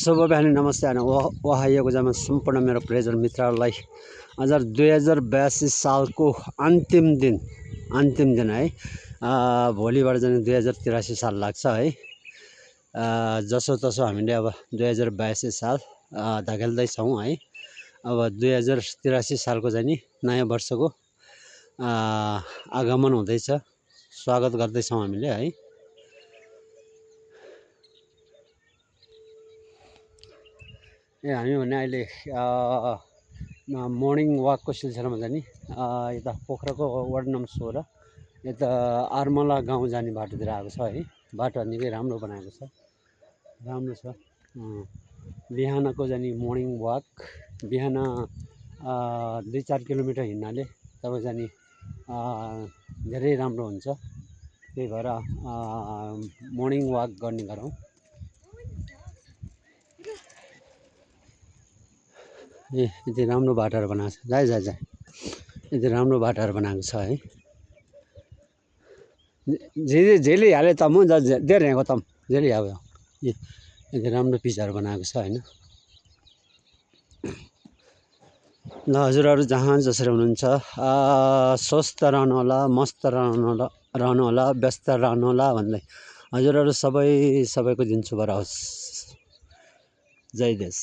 शुभ बिहानी नमस्ते अनि ओहाइएको जमा सम्पूर्ण मेरो प्रियजन मित्रहरूलाई आज 2082 सालको अन्तिम दिन है। भोलिबाट चाहिँ 2083 साल लाग्छ है। जसो तसो हामीले अब 2082 साल धकेल्दै छौँ है। अब 2083 सालको चाहिँ नि नयाँ वर्षको आगमन हुँदैछ, स्वागत गर्दैछौँ हामीले है। हामी भने अहिले मर्निङ वाकको सिलसिलामा चाहिँ नि यता पोखराको वार्ड नम्बर 16 यता आरमला गाउँ जाने बाटोतिर आएको छ है। बाटो निकै राम्रो बनाएको छ, राम्रो छ। बिहानको चाहिँ नि मर्निङ वाक बिहान 2-4 किलोमिटर हिँड्नाले तपाईँ चाहिँ नि धेरै राम्रो हुन्छ। त्यही भएर मर्निङ वाक गर्ने गरौँ। यति राम्रो बाटोहरू बनाएको छ, जाय यति राम्रो बाटोहरू बनाएको छ है। झेली हाले त म धेरै यहाँको तम झेली हाल्यो। यति राम्रो पिचहरू बनाएको छ होइन। ल हजुरहरू जहाँ जसरी हुनुहुन्छ स्वस्थ रहनु होला, मस्त रहनु होला, व्यस्त रहनु होला भन्दै हजुरहरू सबैको दिन शुभ रहोस्। जय देश।